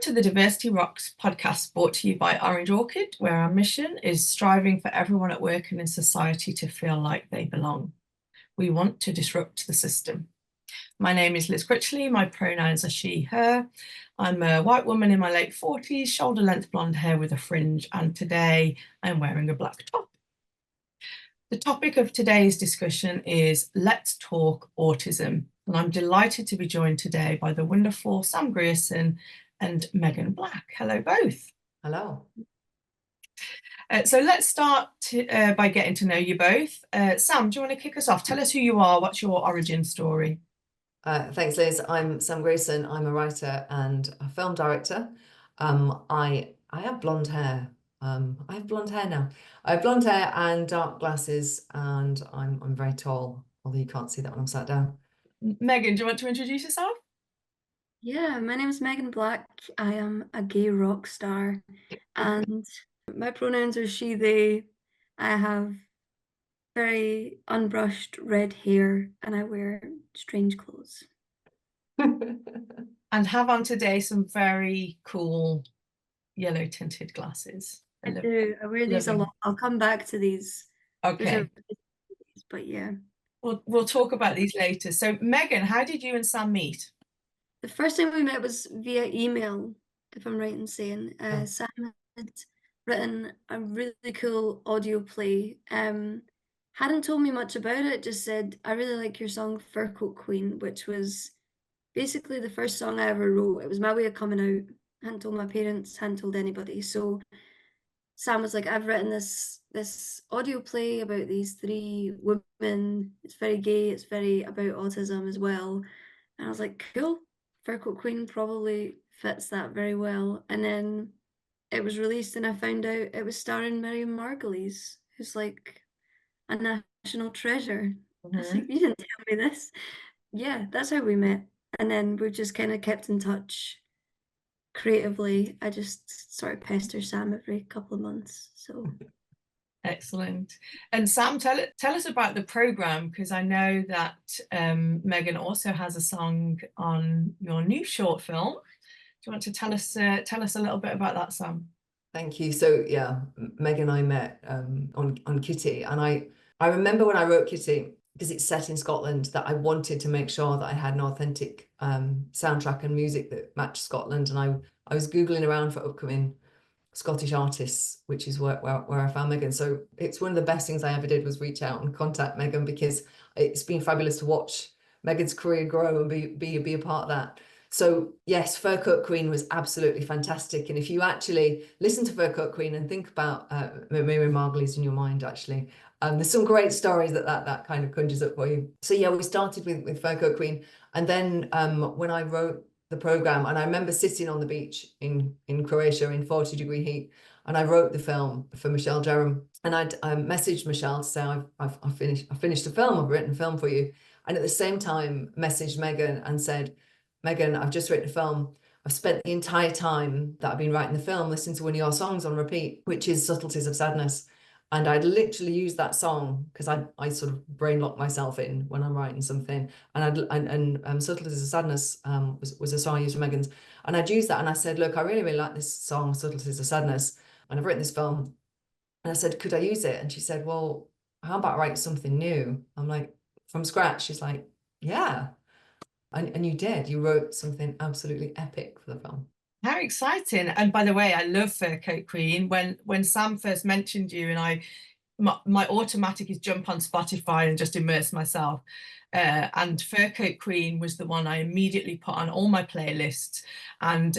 to the Diversity Rocks podcast brought to you by Orange Orchid, where our mission is striving for everyone at work and in society to feel like they belong. We want to disrupt the system. My name is Liz Critchley. My pronouns are she, her. I'm a white woman in my late 40s, shoulder-length blonde hair with a fringe, and today I'm wearing a black top. The topic of today's discussion is Let's Talk Autism, and I'm delighted to be joined today by the wonderful Sam Grierson and Megan Black. Hello, both. Hello. So let's start by getting to know you both. Sam, do you want to kick us off? Tell us who you are. What's your origin story? Thanks, Liz. I'm Sam Grierson. I'm a writer and a film director. I have blonde hair. I have blonde hair now. I have blonde hair and dark glasses, and I'm very tall, although you can't see that when I'm sat down. Megan, do you want to introduce yourself? Yeah, my name is Megan Black. I am a gay rock star, and my pronouns are she, they. I have very unbrushed red hair, and I wear strange clothes. And have on today some very cool yellow tinted glasses. I do. I wear these a lot. I'll come back to these. Okay. But yeah. We'll talk about these later. So Megan, how did you and Sam meet? The first time we met was via email, if I'm right in saying. Sam had written a really cool audio play. Hadn't told me much about it, just said, I really like your song Fur Coat Queen, which was basically the first song I ever wrote. It was my way of coming out. Hadn't told my parents, hadn't told anybody. So Sam was like, I've written this audio play about these three women. It's very gay, it's very about autism as well. And I was like, cool. Fur Coat Queen probably fits that very well. And then it was released and I found out it was starring Miriam Margolyes, who's like a national treasure. I was like, you didn't tell me this. Yeah, that's how we met. And then we've just kind of kept in touch creatively. I just sort of pester Sam every couple of months. So excellent. And Sam, tell us about the program, because I know that Megan also has a song on your new short film. Do you want to tell us a little bit about that, Sam? Thank you. So yeah, Megan and I met on Kitty, and I remember when I wrote Kitty, because it's set in Scotland, that I wanted to make sure that I had an authentic soundtrack and music that matched Scotland. And I was Googling around for upcoming Scottish artists, which is where I found Megan. So it's one of the best things I ever did was reach out and contact Megan, because it's been fabulous to watch Megan's career grow and be a part of that. So yes, Fur Coat Queen was absolutely fantastic. And if you actually listen to Fur Coat Queen and think about Miriam Margolyes in your mind, actually, there's some great stories that kind of conjures up for you. So yeah, we started with Fur Coat Queen. And then when I wrote the program, and I remember sitting on the beach in Croatia in 40-degree heat, and I wrote the film for Michelle Jeram, and I'd messaged Michelle to say, I've finished the film, I've written a film for you. And at the same time messaged Megan and said, Megan, I've just written a film. I've spent the entire time that I've been writing the film listening to one of your songs on repeat, which is Subtleties of Sadness. And I'd literally used that song because I sort of brain lock myself in when I'm writing something. And Subtleties of Sadness was a song I used for Megan's. And I'd used that and I said, look, I really, really like this song, Subtleties of Sadness. And I've written this film. And I said, could I use it? And she said, well, how about writing something new? I'm like, from scratch? She's like, yeah. And you did. You wrote something absolutely epic for the film. How exciting. And by the way, I love Fur Coat Queen. When Sam first mentioned you, and my automatic is jump on Spotify and just immerse myself. And Fur Coat Queen was the one I immediately put on all my playlists. And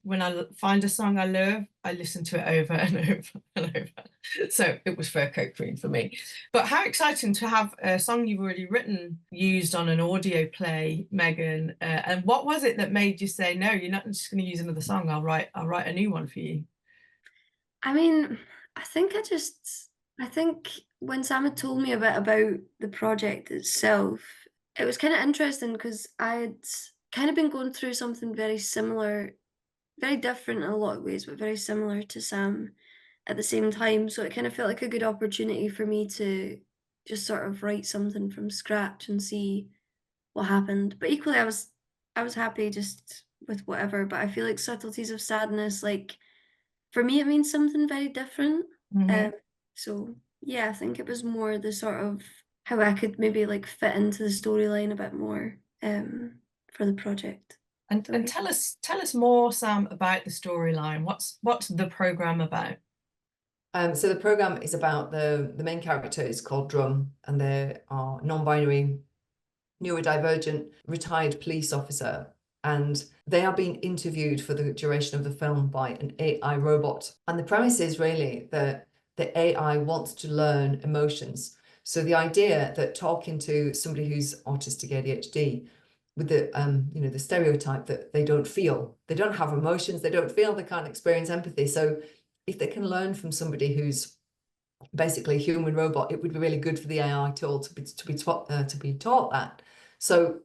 when I find a song I love, I listen to it over and over and over. So it was Fur Coat Queen for me. But how exciting to have a song you've already written used on an audio play, Megan. And what was it that made you say, no, you're not just going to use another song, I'll write a new one for you? I mean, I think when Sam had told me a bit about the project itself, it was kind of interesting because I'd kind of been going through something very similar, very different in a lot of ways, but very similar to Sam at the same time. So it kind of felt like a good opportunity for me to just sort of write something from scratch and see what happened. But equally, I was happy just with whatever, but I feel like subtleties of sadness, like for me, it means something very different. Mhm. So yeah, I think it was more the sort of how I could maybe like fit into the storyline a bit more for the project. And tell us more, Sam, about the storyline. What's the program about? So the program is about the main character is called Drum, and they are non-binary, neurodivergent, retired police officer, and they are being interviewed for the duration of the film by an AI robot. And the premise is really that the AI wants to learn emotions. So the idea that talking to somebody who's autistic ADHD with the the stereotype that they don't feel, they don't have emotions, they don't feel, they can't experience empathy. So if they can learn from somebody who's basically a human robot, it would be really good for the AI tool to be taught that. So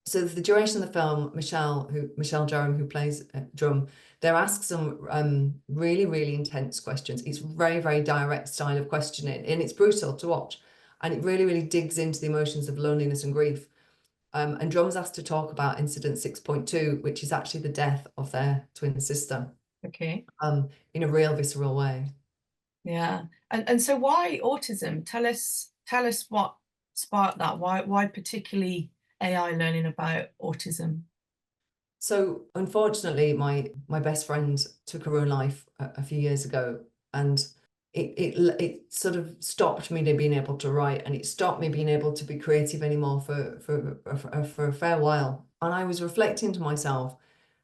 for the duration of the film, Michelle Jeram, who plays Drum, they're asked some really, really intense questions. It's very, very direct style of questioning, and it's brutal to watch. And it really, really digs into the emotions of loneliness and grief. And Drum's asked to talk about incident 6.2, which is actually the death of their twin sister, Okay. in a real visceral way. Yeah. And so why autism? Tell us what sparked that. Why particularly AI learning about autism? So unfortunately, my best friend took her own life a few years ago, and it sort of stopped me being able to write, and it stopped me being able to be creative anymore for a fair while. And I was reflecting to myself,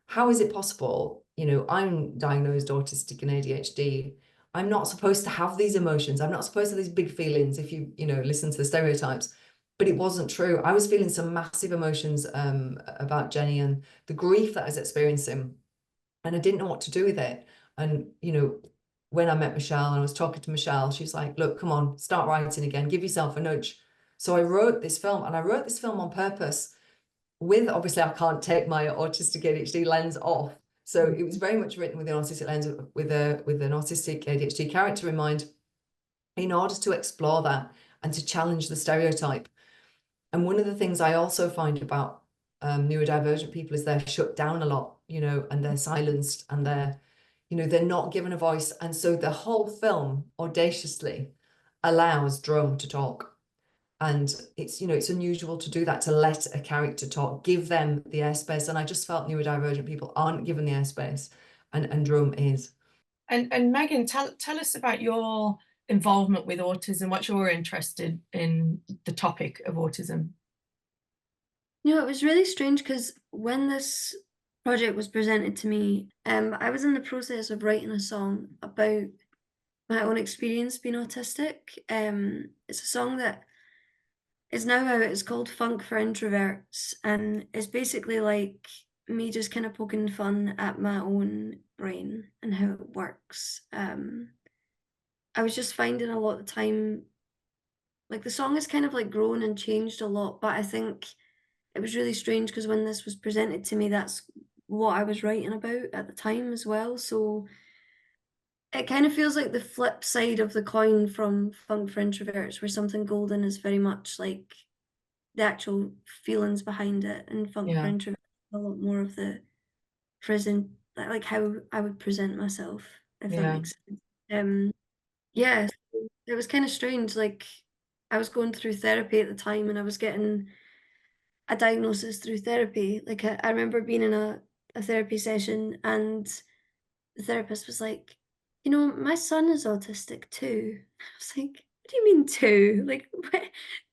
how is it possible? You know, I'm diagnosed autistic and ADHD. I'm not supposed to have these emotions. I'm not supposed to have these big feelings if you listen to the stereotypes. But it wasn't true. I was feeling some massive emotions about Jenny and the grief that I was experiencing, and I didn't know what to do with it. And when I met Michelle and I was talking to Michelle, she's like, "Look, come on, start writing again. Give yourself a nudge." So I wrote this film, and I wrote this film on purpose. With obviously, I can't take my autistic ADHD lens off, so it was very much written with an autistic lens, with an autistic ADHD character in mind, in order to explore that and to challenge the stereotype. And one of the things I also find about neurodivergent people is they're shut down a lot, and they're silenced, and they're not given a voice. And so the whole film audaciously allows Drum to talk. And it's unusual to do that, to let a character talk, give them the airspace. And I just felt neurodivergent people aren't given the airspace, and Drum is. And Megan, tell us about your involvement with autism, what you're interested in the topic of autism. It was really strange because when this project was presented to me, I was in the process of writing a song about my own experience being autistic. It's a song that is now out. It's called Funk for Introverts, and it's basically like me just kind of poking fun at my own brain and how it works. I was just finding a lot of time, like the song has kind of like grown and changed a lot, but I think it was really strange because when this was presented to me, that's what I was writing about at the time as well. So it kind of feels like the flip side of the coin from Funk for Introverts, where Something Golden is very much like the actual feelings behind it, and Funk for Yeah. Introverts a lot more of the present, like how I would present myself, if that Yeah. makes sense. Yeah, so it was kind of strange. Like I was going through therapy at the time, and I was getting a diagnosis through therapy. Like I remember being in a therapy session, and the therapist was like, my son is autistic too. I was like, what do you mean too? Like,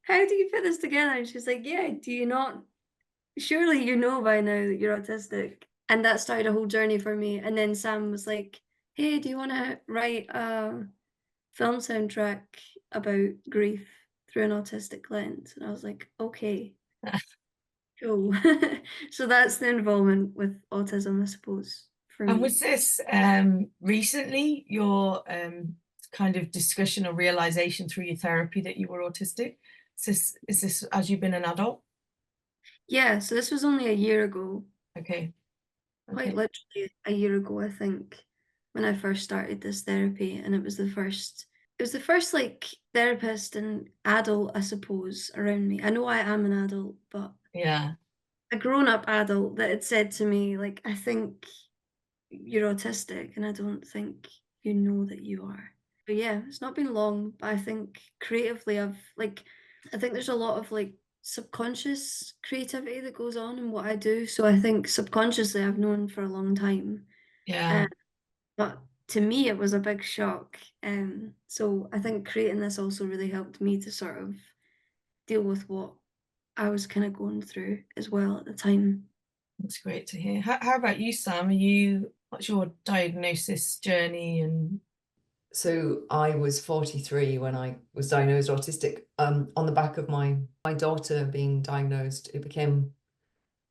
how do you put this together? And she's like, yeah, do you not? Surely you know by now that you're autistic. And that started a whole journey for me. And then Sam was like, hey, do you want to write a film soundtrack about grief through an autistic lens? And I was like, okay. Cool. So that's the involvement with autism, I suppose, for And me. was this recently your kind of discussion or realization through your therapy that you were autistic? Is this as you've been an adult? Yeah, so this was only a year ago, Okay. quite literally a year ago, I think, when I first started this therapy, and it was the first like therapist and adult, I suppose, around me. I know I am an adult, but Yeah. a grown-up adult that had said to me, like, "I think you're autistic, and I don't think you know that you are." But yeah, it's not been long, but I think creatively I think there's a lot of, like, subconscious creativity that goes on in what I do, so I think subconsciously I've known for a long time, Yeah, uh, but to me it was a big shock, so I think creating this also really helped me to sort of deal with what I was kinda going through as well at the time. that's great to hear. How about you, Sam? What's your diagnosis journey? And So I was 43 when I was diagnosed autistic. On the back of my daughter being diagnosed, it became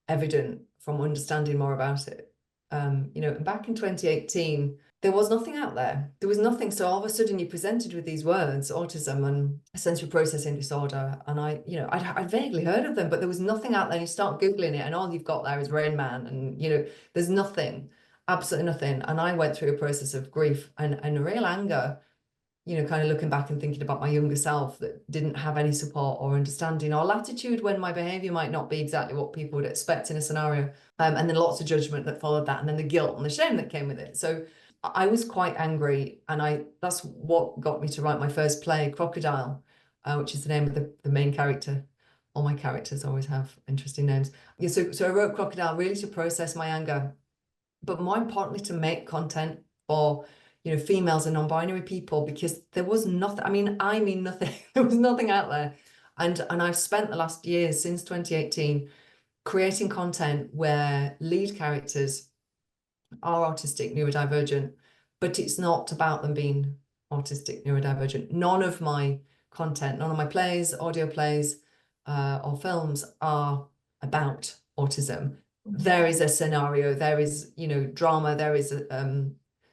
evident from understanding more about it. And back in 2018, there was nothing out there. There was nothing. So all of a sudden, you're presented with these words, autism and sensory processing disorder, and I'd vaguely heard of them, but there was nothing out there. You start googling it, and all you've got there is Rain Man, and there's nothing, absolutely nothing. And I went through a process of grief and real anger, kind of looking back and thinking about my younger self that didn't have any support or understanding or latitude when my behavior might not be exactly what people would expect in a scenario. And then lots of judgment that followed that, and then the guilt and the shame that came with it. So I was quite angry, and that's what got me to write my first play, Crocodile, which is the name of the main character. All my characters always have interesting names. Yeah, so I wrote Crocodile really to process my anger, but more importantly, to make content for females and non-binary people, because there was nothing. I mean nothing. There was nothing out there, and I've spent the last years since 2018 creating content where lead characters are autistic, neurodivergent, but it's not about them being autistic, neurodivergent. None of my content, none of my plays, audio plays, or films are about autism. There is a scenario, there is drama, there is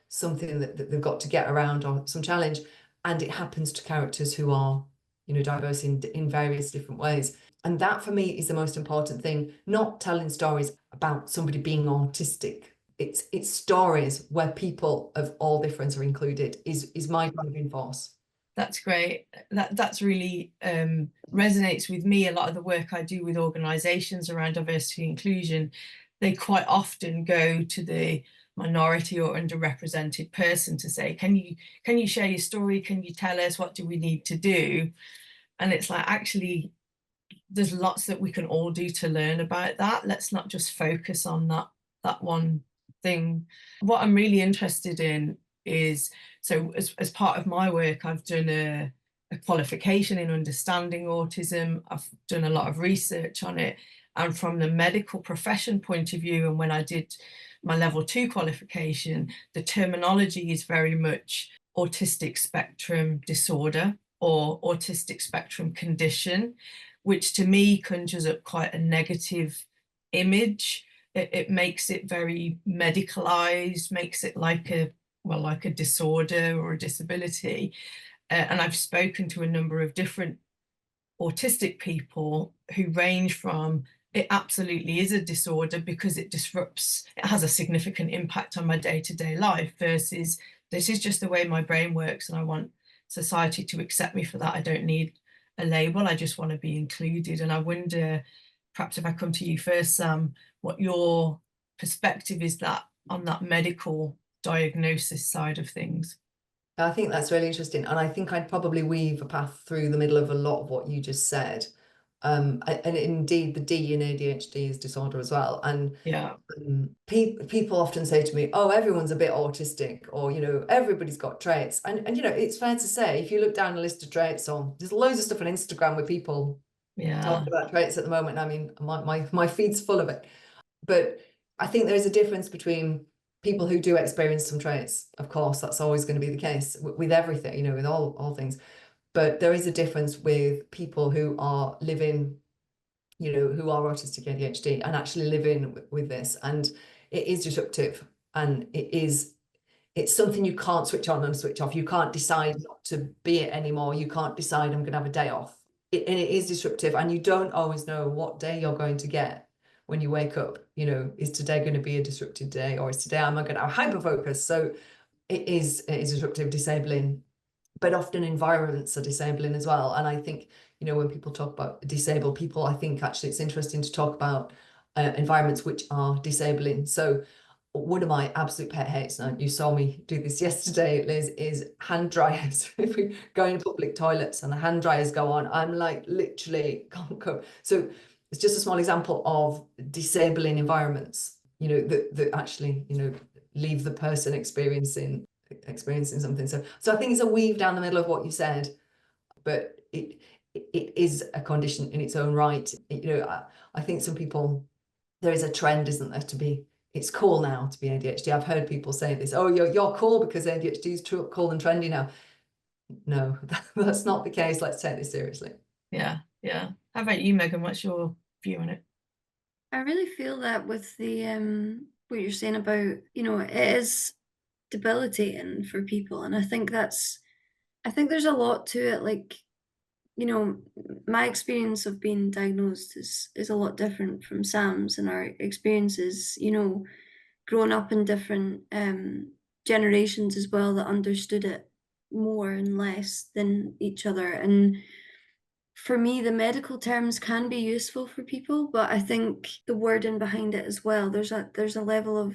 something that they've got to get around, or some challenge, and it happens to characters who are diverse in various different ways. And that for me is the most important thing, not telling stories about somebody being autistic. It's stories where people of all difference are included is my driving force. that's great. That's really resonates with me. A lot of the work I do with organisations around diversity and inclusion, they quite often go to the minority or underrepresented person to say, can you share your story? Can you tell us, what do we need to do? And it's like, actually, there's lots that we can all do to learn about that. Let's not just focus on that one thing. What I'm really interested in is, so as part of my work, I've done a qualification in understanding autism. I've done a lot of research on it, and from the medical profession point of view, and when I did my level 2 qualification, the terminology is very much autistic spectrum disorder or autistic spectrum condition, which to me conjures up quite a negative image. It makes it very medicalized, makes it like a disorder or a disability. And I've spoken to a number of different autistic people who range from, it absolutely is a disorder because it has a significant impact on my day-to-day life, versus this is just the way my brain works and I want society to accept me for that. I don't need a label, I just want to be included. And I wonder, perhaps if I come to you first, Sam, what your perspective is on that medical diagnosis side of things. I think that's really interesting, and I think I'd probably weave a path through the middle of a lot of what you just said. And indeed, the D in ADHD is disorder as well. And yeah, people often say to me, "Oh, everyone's a bit autistic," or everybody's got traits. And it's fair to say, if you look down a list of traits, or there's loads of stuff on Instagram with people talking about traits at the moment. I mean, my feed's full of it. But I think there is a difference between people who do experience some traits. Of course, that's always going to be the case with everything, with all things. But there is a difference with people who are living, who are autistic ADHD and actually living with this. And it is disruptive, and it's something you can't switch on and switch off. You can't decide not to be it anymore. You can't decide, I'm going to have a day off. And it is disruptive, and you don't always know what day you're going to get when you wake up. Is today going to be a disrupted day, or is today am I going to have hyper focus? So it is disruptive, disabling, but often environments are disabling as well. And I think when people talk about disabled people, I think actually it's interesting to talk about environments which are disabling. So one of my absolute pet hates, and you saw me do this yesterday, Liz, is hand dryers. If we go in public toilets and the hand dryers go on, I'm like literally can't cope. So it's just a small example of disabling environments, you know, that actually, you know, leave the person experiencing something. So I think it's a weave down the middle of what you said, but it is a condition in its own right. You know, I think some people, there is a trend, isn't there, to be, it's cool now to be ADHD. I've heard people say this, oh, you're cool because ADHD is cool and trendy now. No, that's not the case. Let's take this seriously. Yeah. How about you, Megan? What's your view on it? I really feel that with the what you're saying about, you know, it is debilitating for people, and I think there's a lot to it. Like, you know, my experience of being diagnosed is a lot different from Sam's, and our experiences, you know, growing up in different generations as well that understood it more and less than each other. And for me, the medical terms can be useful for people, but I think the wording behind it as well, there's a level of,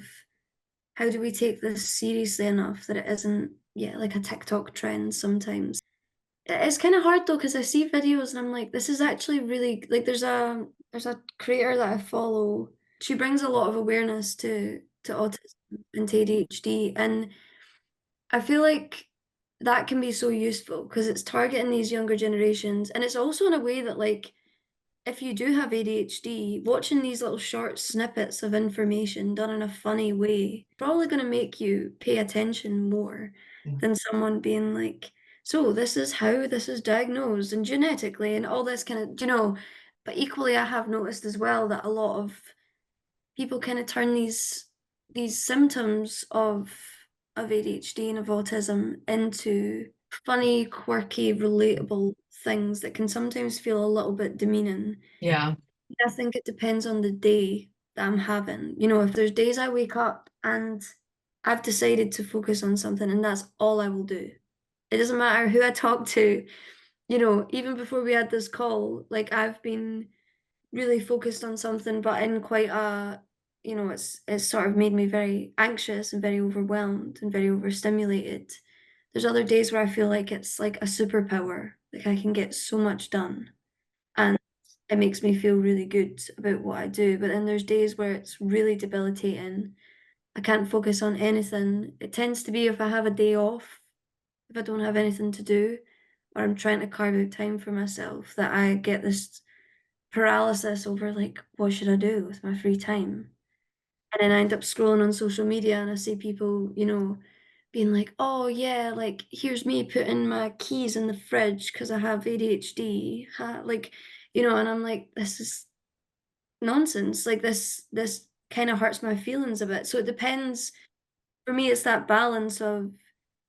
how do we take this seriously enough that it isn't, yeah, like a TikTok trend sometimes. It's kind of hard though, because I see videos and I'm like, this is actually really, like, there's a creator that I follow. She brings a lot of awareness to autism and to ADHD, and I feel like that can be so useful because it's targeting these younger generations, and it's also in a way that, like, if you do have ADHD, watching these little short snippets of information done in a funny way, probably going to make you pay attention more than someone being like, so this is how this is diagnosed and genetically and all this kind of, you know. But equally, I have noticed as well that a lot of people kind of turn these symptoms of ADHD and of autism into funny, quirky, relatable things that can sometimes feel a little bit demeaning. Yeah. I think it depends on the day that I'm having. You know, if there's days I wake up and I've decided to focus on something and that's all I will do. It doesn't matter who I talk to. You know, even before we had this call, like, I've been really focused on something, but in quite a, you know, it's sort of made me very anxious and very overwhelmed and very overstimulated. There's other days where I feel like it's like a superpower, like I can get so much done and it makes me feel really good about what I do. But then there's days where it's really debilitating. I can't focus on anything. It tends to be if I have a day off, if I don't have anything to do, or I'm trying to carve out time for myself, that I get this paralysis over, like, what should I do with my free time? And then I end up scrolling on social media and I see people, you know, being like, oh yeah, like, here's me putting my keys in the fridge because I have ADHD. Like, you know, and I'm like, this is nonsense. Like, this kind of hurts my feelings a bit. So it depends. For me, it's that balance of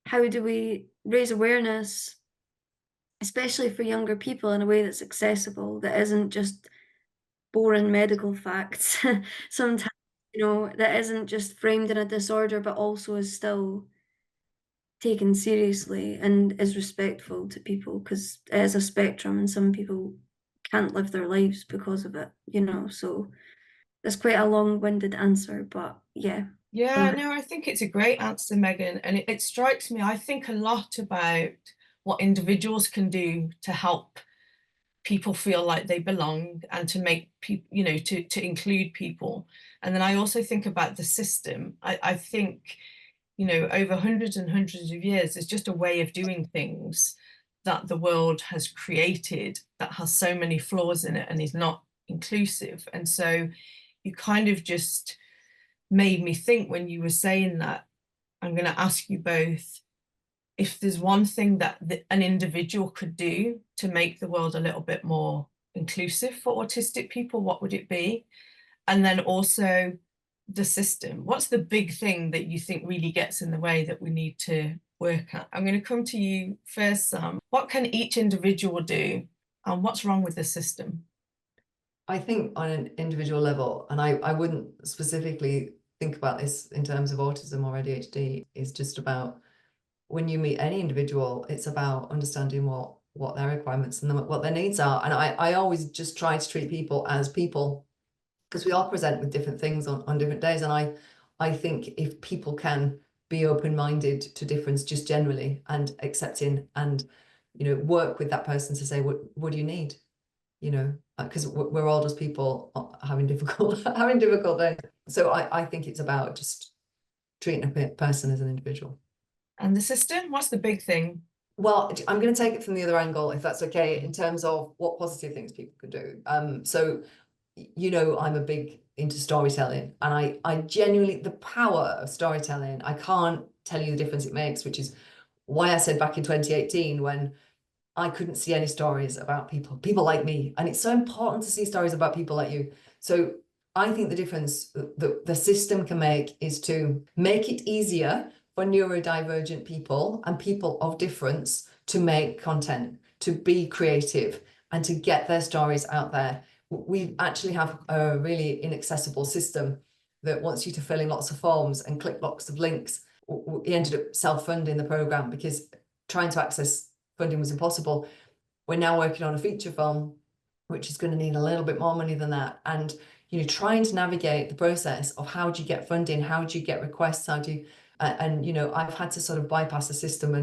how do we raise awareness, especially for younger people, in a way that's accessible, that isn't just boring medical facts. Sometimes, you know, that isn't just framed in a disorder, but also is still taken seriously and is respectful to people, because it is a spectrum and some people can't live their lives because of it, you know. So that's quite a long-winded answer, but yeah. Yeah, no, I think it's a great answer, Megan. And it strikes me, I think a lot about what individuals can do to help people feel like they belong and to make people, you know, to include people. And then I also think about the system. I think, you know, over hundreds and hundreds of years, there's just a way of doing things that the world has created that has so many flaws in it and is not inclusive. And so you kind of just made me think when you were saying that. I'm going to ask you both, if there's one thing that an individual could do to make the world a little bit more inclusive for autistic people, what would it be? And then also the system. What's the big thing that you think really gets in the way that we need to work at? I'm going to come to you first, Sam. What can each individual do, and what's wrong with the system? I think on an individual level, and I wouldn't specifically think about this in terms of autism or ADHD, is just about, when you meet any individual, it's about understanding what their requirements and what their needs are. And I always just try to treat people as people. because we all present with different things on different days. And I think if people can be open-minded to difference just generally, and accepting, and, you know, work with that person to say, what do you need? You know, because we're all just people having difficult days. So I think it's about just treating a person as an individual. And the system, what's the big thing? Well, I'm going to take it from the other angle, if that's okay, in terms of what positive things people could do. So, you know, I'm a big into storytelling, and I genuinely, the power of storytelling, I can't tell you the difference it makes, which is why I said back in 2018, when I couldn't see any stories about people like me. And it's so important to see stories about people like you. So I think the difference the system can make is to make it easier for neurodivergent people and people of difference to make content, to be creative, and to get their stories out there. We actually have a really inaccessible system that wants you to fill in lots of forms and click lots of links. We ended up self-funding the program because trying to access funding was impossible. We're now working on a feature film, which is going to need a little bit more money than that. And, you know, trying to navigate the process of how do you get funding, how do you get requests, how do you, and, you know, I've had to sort of bypass the system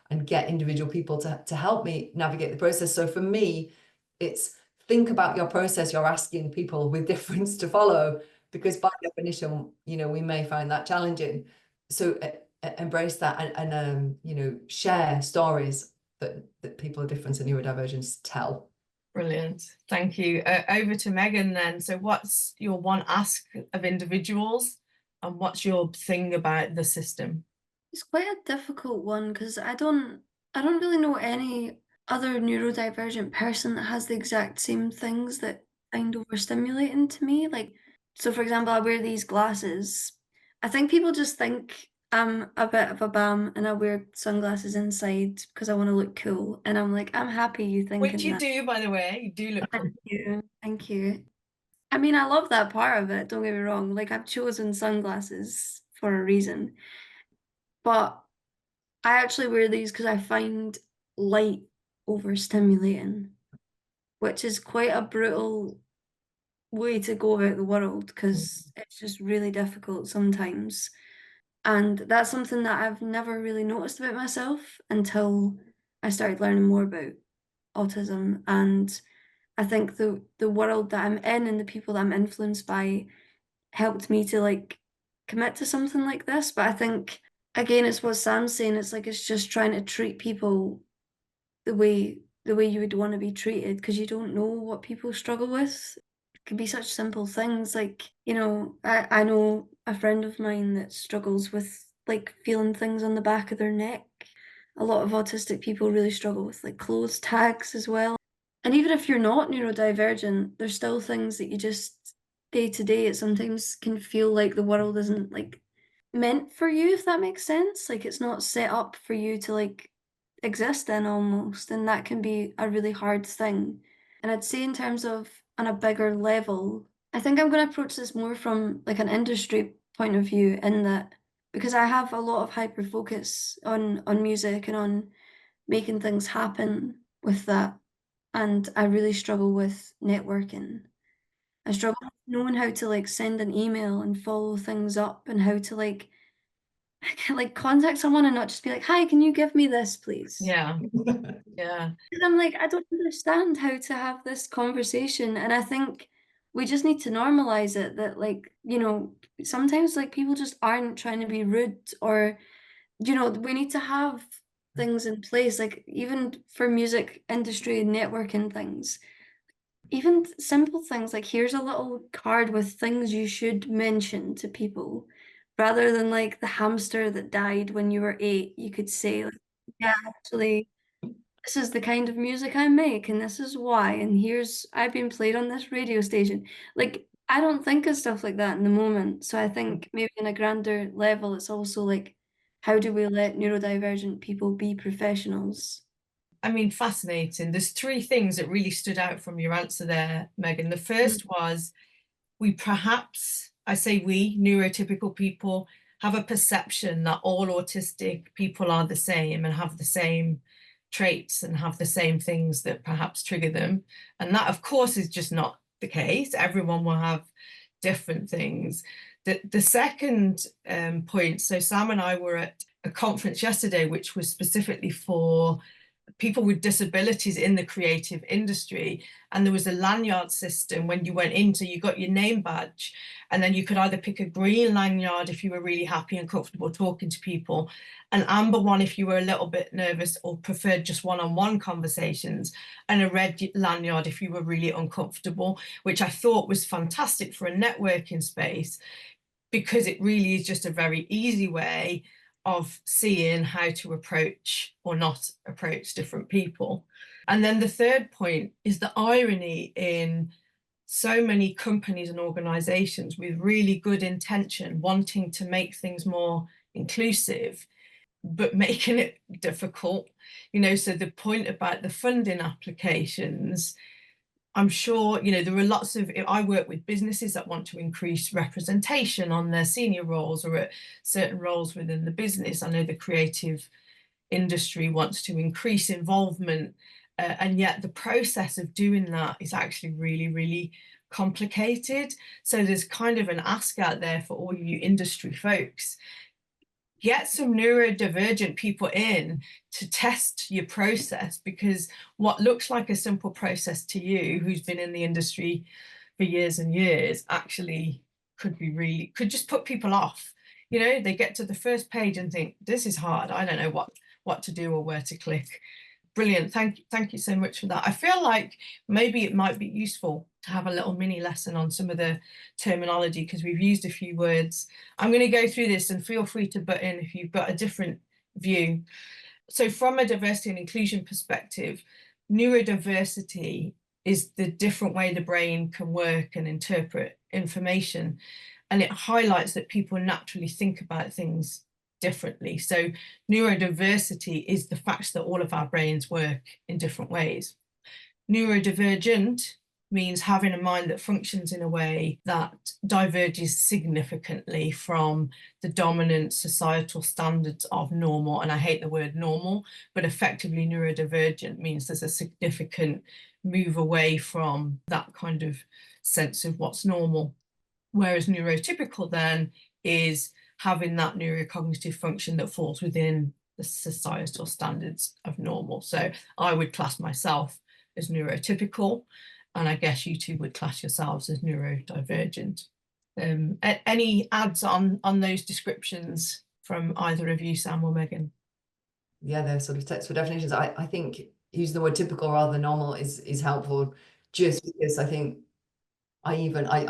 and get individual people to help me navigate the process. So for me, it's think about your process you're asking people with difference to follow, because by definition, you know, we may find that challenging. So embrace that and you know, share stories that people of difference and neurodivergence tell. Brilliant, thank you. Over to Megan then. So what's your one ask of individuals, and what's your thing about the system? It's quite a difficult one because I don't really know any other neurodivergent person that has the exact same things that find overstimulating to me. Like, so for example, I wear these glasses. I think people just think I'm a bit of a bam and I wear sunglasses inside because I want to look cool. And I'm like, I'm happy you thinking Which you that. do, by the way, you do look cool. Thank you. Thank you. I mean, I love that part of it, don't get me wrong. Like, I've chosen sunglasses for a reason. But I actually wear these because I find light overstimulating, which is quite a brutal way to go about the world because it's just really difficult sometimes. And that's something that I've never really noticed about myself until I started learning more about autism. And I think the world that I'm in and the people that I'm influenced by helped me to like commit to something like this. But I think again, it's what Sam's saying, it's like it's just trying to treat people the way you would want to be treated, because you don't know what people struggle with. It can be such simple things like, you know, I know a friend of mine that struggles with like feeling things on the back of their neck. A lot of autistic people really struggle with like clothes tags as well. And even if you're not neurodivergent, there's still things that you just day to day, it sometimes can feel like the world isn't like meant for you, if that makes sense. Like it's not set up for you to like exist in almost, and that can be a really hard thing. And I'd say in terms of on a bigger level, I think I'm going to approach this more from like an industry point of view, in that because I have a lot of hyper focus on music and on making things happen with that, and I really struggle with networking. I struggle with knowing how to like send an email and follow things up, and how to like contact someone and not just be like, hi, can you give me this, please? Yeah. Yeah. Because I'm like, I don't understand how to have this conversation. And I think we just need to normalize it, that like, you know, sometimes like people just aren't trying to be rude, or, you know, we need to have things in place, like even for music industry and networking things. Even simple things like here's a little card with things you should mention to people, rather than like the hamster that died when you were 8. You could say, like, yeah, actually, this is the kind of music I make, and this is why, and here's I've been played on this radio station. Like, I don't think of stuff like that in the moment. So I think maybe on a grander level, it's also like, how do we let neurodivergent people be professionals? I mean, fascinating. There's 3 things that really stood out from your answer there, Megan. The first was, we perhaps, I say we, neurotypical people, have a perception that all autistic people are the same and have the same traits and have the same things that perhaps trigger them. And that, of course, is just not the case. Everyone will have different things. The second point, so Sam and I were at a conference yesterday which was specifically for people with disabilities in the creative industry, and there was a lanyard system when you went in, so you got your name badge, and then you could either pick a green lanyard if you were really happy and comfortable talking to people, an amber one if you were a little bit nervous or preferred just one-on-one conversations, and a red lanyard if you were really uncomfortable, which I thought was fantastic for a networking space, because it really is just a very easy way of seeing how to approach or not approach different people. And then the third point is the irony in so many companies and organizations with really good intention, wanting to make things more inclusive, but making it difficult. So the point about the funding applications, I'm sure, there are lots of, I work with businesses that want to increase representation on their senior roles or at certain roles within the business. I know the creative industry wants to increase involvement, and yet the process of doing that is actually really, really complicated. So there's kind of an ask out there for all you industry folks. Get some neurodivergent people in to test your process, because what looks like a simple process to you, who's been in the industry for years and years, actually could just put people off. They get to the first page and think, this is hard, I don't know what to do or where to click. Brilliant. Thank you so much for that. I feel like maybe it might be useful to have a little mini lesson on some of the terminology, because we've used a few words. I'm going to go through this, and feel free to butt in if you've got a different view. So from a diversity and inclusion perspective, neurodiversity is the different way the brain can work and interpret information. And it highlights that people naturally think about things differently. So neurodiversity is the fact that all of our brains work in different ways. Neurodivergent means having a mind that functions in a way that diverges significantly from the dominant societal standards of normal. And I hate the word normal, but effectively neurodivergent means there's a significant move away from that kind of sense of what's normal. Whereas neurotypical then is having that neurocognitive function that falls within the societal standards of normal. So I would class myself as neurotypical, and I guess you two would class yourselves as neurodivergent. Any adds on those descriptions from either of you, Sam or Megan? Yeah, they're sort of textbook definitions. I think using the word typical rather than normal is helpful, just because I think I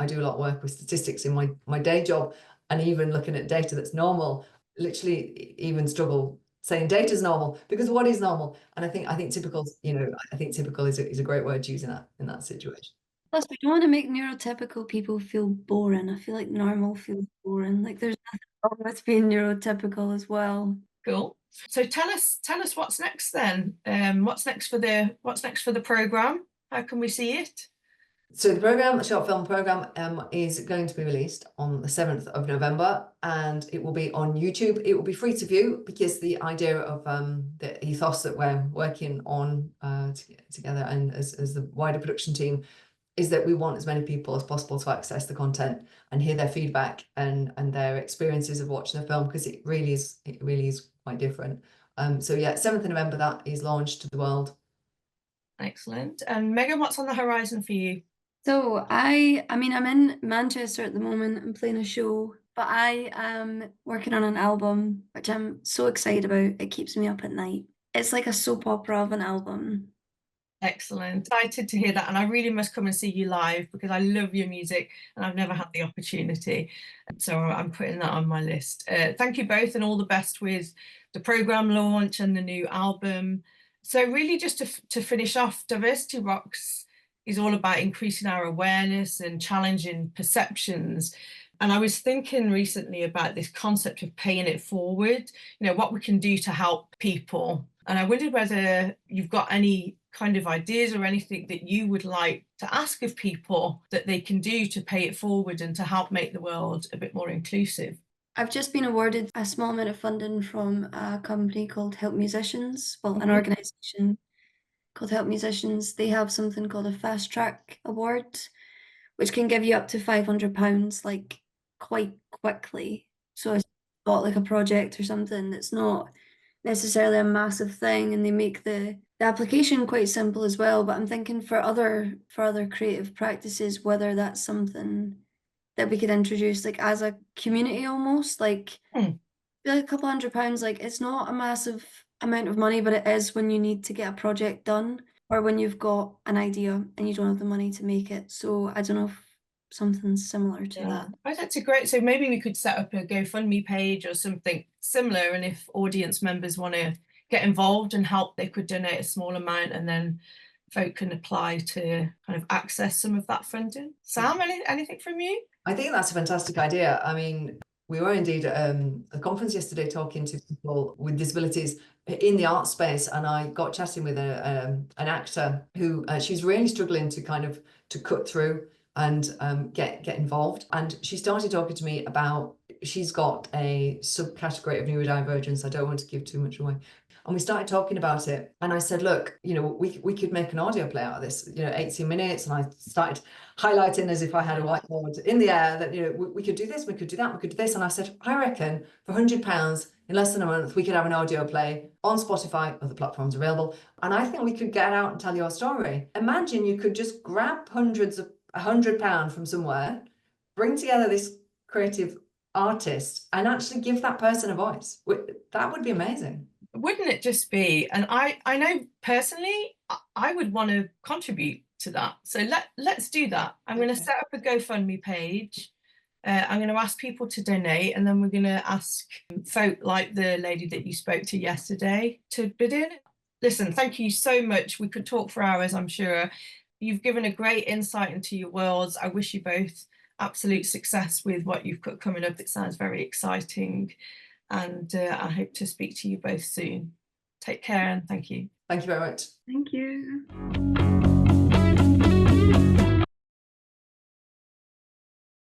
do a lot of work with statistics in my day job, and even looking at data that's normal, literally even struggle saying data is normal, because what is normal? And I think typical, I think typical is a great word to use in that situation. Plus, we don't want to make neurotypical people feel boring. I feel like normal feels boring. Like there's nothing wrong with being neurotypical as well. Cool. So tell us what's next then. What's next for the program? How can we see it? So the short film program is going to be released on the 7th of November, and it will be on YouTube. It will be free to view, because the idea of the ethos that we're working on together and as the wider production team is that we want as many people as possible to access the content and hear their feedback and their experiences of watching the film, because it really is quite different. So yeah, 7th of November, that is launched to the world. Excellent. And Megan, what's on the horizon for you? So I mean, I'm in Manchester at the moment. I'm playing a show, but I am working on an album, which I'm so excited about. It keeps me up at night. It's like a soap opera of an album. Excellent. Excited to hear that, and I really must come and see you live, because I love your music and I've never had the opportunity. So I'm putting that on my list. Thank you both, and all the best with the program launch and the new album. So really, just to finish off, Diversity Rocks is all about increasing our awareness and challenging perceptions. And I was thinking recently about this concept of paying it forward, what we can do to help people. And I wondered whether you've got any kind of ideas or anything that you would like to ask of people that they can do to pay it forward and to help make the world a bit more inclusive. I've just been awarded a small amount of funding from a company called Help Musicians, well, an organisation called Help Musicians. They have something called a Fast Track Award, which can give you up to £500 like quite quickly. So I bought like a project or something that's not necessarily a massive thing, and they make the application quite simple as well. But I'm thinking for other creative practices, whether that's something that we could introduce like as a community almost, like a couple £100, like it's not a massive amount of money, but it is when you need to get a project done or when you've got an idea and you don't have the money to make it. So I don't know if something similar to that. Oh, that's a great, so maybe we could set up a GoFundMe page or something similar, and if audience members want to get involved and help, they could donate a small amount, and then folk can apply to kind of access some of that funding. Sam, anything from you? I think that's a fantastic idea. I mean, we were indeed at a conference yesterday talking to people with disabilities in the art space, and I got chatting with an actor who she's really struggling to kind of to cut through and get involved. And she started talking to me about, she's got a subcategory of neurodivergence. I don't want to give too much away. And we started talking about it, and I said, look, you know, we could make an audio play out of this, you know, 18 minutes. And I started highlighting as if I had a whiteboard in the air that, you know, we could do this, we could do that, we could do this. And I said, I reckon for £100 in less than a month, we could have an audio play on Spotify, other platforms available. And I think we could get out and tell your story. Imagine you could just grab £100 from somewhere, bring together this creative artist and actually give that person a voice. That would be amazing. Wouldn't it just be? And I know personally I would want to contribute to that, so let's do that. I'm going to set up a GoFundMe page. I'm going to ask people to donate, and then we're going to ask folk like the lady that you spoke to yesterday to bid in. Listen, thank you so much. We could talk for hours, I'm sure. You've given a great insight into your worlds. I wish you both absolute success with what you've got coming up. It sounds very exciting. And I hope to speak to you both soon. Take care, and thank you. Thank you very much. Thank you.